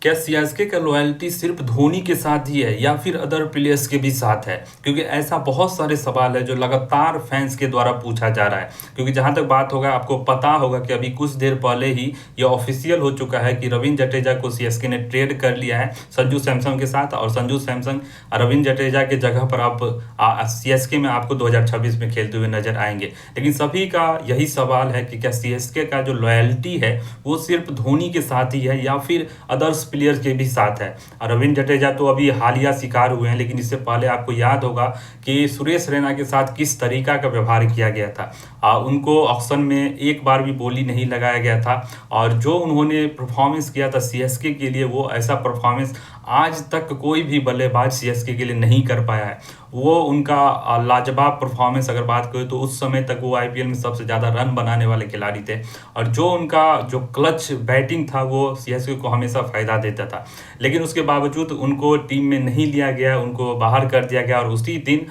क्या सीएसके का लॉयल्टी सिर्फ धोनी के साथ ही है या फिर अदर प्लेयर्स के भी साथ है? क्योंकि ऐसा बहुत सारे सवाल है जो लगातार फैंस के द्वारा पूछा जा रहा है। क्योंकि जहां तक बात होगा, आपको पता होगा कि अभी कुछ देर पहले ही ये ऑफिशियल हो चुका है कि रविंद्र जडेजा को सीएसके ने ट्रेड कर लिया है संजू सैमसन के साथ, और संजू सैमसन रविंद्र जडेजा के जगह पर आप सीएसके में आपको 2026 में खेलते हुए नजर आएंगे। लेकिन सभी का यही सवाल है कि क्या सीएसके का जो लॉयल्टी है वो सिर्फ धोनी के साथ ही है या फिर अदर्स प्लेयर्स के भी साथ है। रविंद्र जडेजा तो अभी हालिया शिकार हुए हैं, लेकिन इससे पहले आपको याद होगा कि सुरेश रैना के साथ किस तरीका का व्यवहार किया गया था। उनको ऑक्शन में एक बार भी बोली नहीं लगाया गया था, और जो उन्होंने परफॉर्मेंस किया था सीएसके के लिए, वो ऐसा परफॉर्मेंस आज तक कोई भी बल्लेबाज सीएसके के लिए नहीं कर पाया है। वो उनका लाजवाब परफॉर्मेंस अगर बात करें तो उस समय तक वो आईपीएल में सबसे ज़्यादा रन बनाने वाले खिलाड़ी थे, और जो उनका जो क्लच बैटिंग था वो सीएसके को हमेशा फ़ायदा देता था। लेकिन उसके बावजूद उनको टीम में नहीं लिया गया, उनको बाहर कर दिया गया, और उसी दिन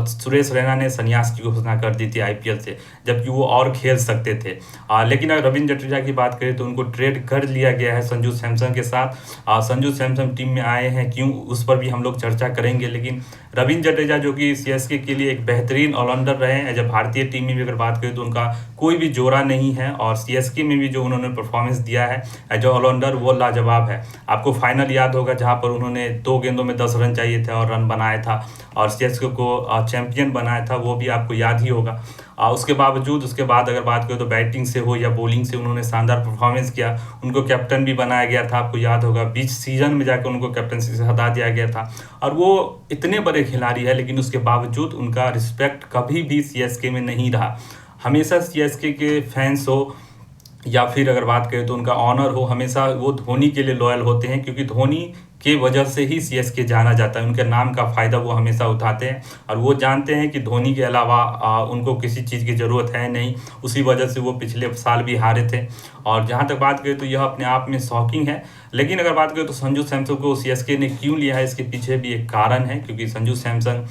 सुरेश रैना ने संन्यास की घोषणा कर दी थी आईपीएल से, जबकि वो और खेल सकते थे। लेकिन अगर रविंद्र जडेजा की बात करें तो उनको ट्रेड कर लिया गया है संजू सैमसन के साथ। संजू सैमसन टीम में आए हैं क्यों, उस पर भी हम लोग चर्चा करेंगे। लेकिन रविंद्र जडेजा जो कि सीएसके के लिए एक बेहतरीन ऑलराउंडर रहे हैं, जब भारतीय टीम में भी अगर बात करें तो उनका कोई भी जोड़ा नहीं है, और सीएसके में भी जो उन्होंने परफॉर्मेंस दिया है एज ए ऑलराउंडर वो लाजवाब है। आपको फाइनल याद होगा जहां पर उन्होंने 2 गेंदों में 10 रन चाहिए थे और रन बनाया था, और सीएसके को चैंपियन बनाया था, वो भी आपको याद ही होगा। उसके बावजूद उसके बाद अगर बात करें तो बैटिंग से हो या बॉलिंग से उन्होंने शानदार परफॉर्मेंस किया। उनको कैप्टन भी बनाया गया था, आपको याद होगा बीच सीजन में जाकर उनको कैप्टनसी से हटा दिया गया था। और वो इतने बड़े खिलाड़ी है, लेकिन उसके बावजूद उनका रिस्पेक्ट कभी भी सीएसके में नहीं रहा। हमेशा सीएसके के फैंस हो या फिर अगर बात करें तो उनका ऑनर हो, हमेशा वो धोनी के लिए लॉयल होते हैं, क्योंकि धोनी के वजह से ही सीएसके जाना जाता है। उनके नाम का फ़ायदा वो हमेशा उठाते हैं, और वो जानते हैं कि धोनी के अलावा उनको किसी चीज़ की ज़रूरत है नहीं। उसी वजह से वो पिछले साल भी हारे थे। और जहाँ तक बात करें तो यह अपने आप में शॉकिंग है। लेकिन अगर बात करें तो संजू सैमसन को सीएसके ने क्यों लिया है, इसके पीछे भी एक कारण है। क्योंकि संजू सैमसन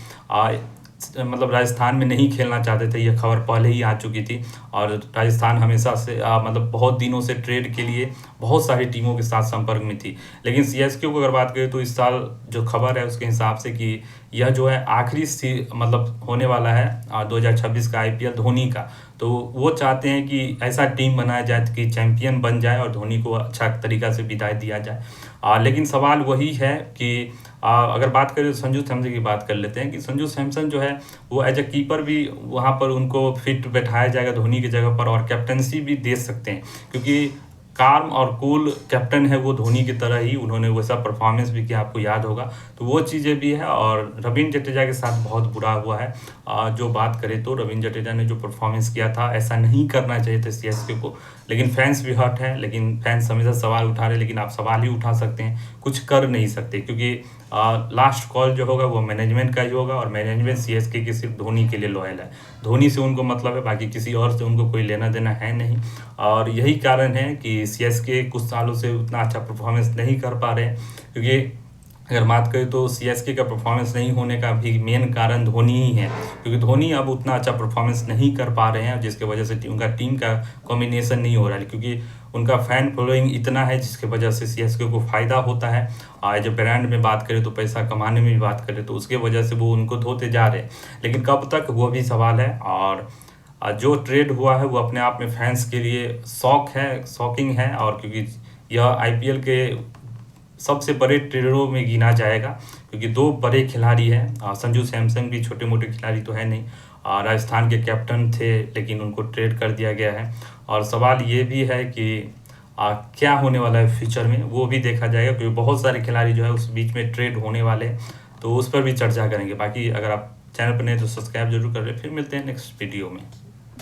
मतलब राजस्थान में नहीं खेलना चाहते थे, यह खबर पहले ही आ चुकी थी। और राजस्थान हमेशा से मतलब बहुत दिनों से ट्रेड के लिए बहुत सारी टीमों के साथ संपर्क में थी। लेकिन सीएसके को अगर बात करें तो इस साल जो खबर है उसके हिसाब से कि यह जो है आखिरी मतलब होने वाला है 2026 का आईपीएल धोनी का। तो वो चाहते हैं कि ऐसा टीम बनाया जाए कि चैंपियन बन जाए और धोनी को अच्छा तरीका से विदाई दिया जाए। लेकिन सवाल वही है कि अगर बात करें तो संजू सैमसन की बात कर लेते हैं कि संजू सैमसन जो है वो एज ए कीपर भी वहाँ पर उनको फिट बैठाया जाएगा धोनी की जगह पर, और कैप्टनसी भी दे सकते हैं, क्योंकि कार्म और कूल कैप्टन है वो धोनी की तरह ही। उन्होंने वैसा परफॉर्मेंस भी किया, आपको याद होगा। तो वो चीज़ें भी है। और रविंद्र जडेजा के साथ बहुत बुरा हुआ है। जो बात करें तो रविंद्र जडेजा ने जो परफॉर्मेंस किया था, ऐसा नहीं करना चाहिए था सीएसके को। लेकिन फैंस भी हर्ट है, लेकिन फैंस हमेशा सवाल उठा रहे, लेकिन आप सवाल ही उठा सकते हैं, कुछ कर नहीं सकते, क्योंकि लास्ट कॉल जो होगा वो मैनेजमेंट का ही होगा, और मैनेजमेंट सीएसके की सिर्फ धोनी के लिए लॉयल है। धोनी से उनको मतलब है, बाकी किसी और से उनको कोई लेना देना है नहीं। और यही कारण है कि सीएसके कुछ सालों से उतना अच्छा परफॉर्मेंस नहीं कर पा रहे हैं। क्योंकि अगर बात करें तो सीएसके का परफॉर्मेंस नहीं होने का भी मेन कारण धोनी ही है, क्योंकि धोनी अब उतना अच्छा परफॉर्मेंस नहीं कर पा रहे हैं, जिसके वजह से उनका टीम का कॉम्बिनेशन नहीं हो रहा है। क्योंकि उनका फैन फॉलोइंग इतना है जिसकी वजह से सीएसके को फ़ायदा होता है। जो ब्रांड में बात करें तो पैसा कमाने में भी बात करें तो उसके वजह से वो उनको धोते जा रहे हैं। लेकिन कब तक, वो भी सवाल है। और जो ट्रेड हुआ है वो अपने आप में फैंस के लिए शॉकिंग है। और क्योंकि यह आईपीएल के सबसे बड़े ट्रेडरों में गिना जाएगा, क्योंकि 2 बड़े खिलाड़ी हैं। संजू सैमसन भी छोटे मोटे खिलाड़ी तो है नहीं, राजस्थान के कैप्टन थे, लेकिन उनको ट्रेड कर दिया गया है। और सवाल ये भी है कि क्या होने वाला है फ्यूचर में, वो भी देखा जाएगा, क्योंकि बहुत सारे खिलाड़ी जो है उस बीच में ट्रेड होने वाले हैं, तो उस पर भी चर्चा करेंगे। बाकी अगर आप चैनल पर नहीं तो सब्सक्राइब जरूर कर लें। फिर मिलते हैं नेक्स्ट वीडियो में।